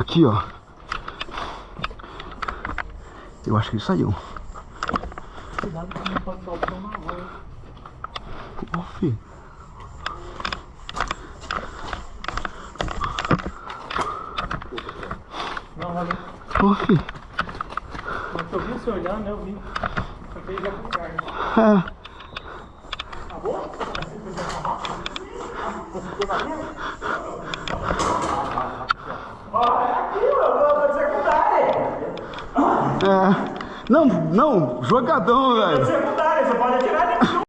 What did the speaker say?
Aqui, ó. Eu acho que ele saiu. Cuidado que não pode soltar uma hora. Ó, filho. Não, valeu. Ó, filho. Mas eu vi você olhando, né? Eu vi. Eu vejo já com carne. É. Acabou? Você ficou na minha? Ó, é aqui, mano. Vou secundária. É. Não, jogadão, velho. Secundária, você pode atirar de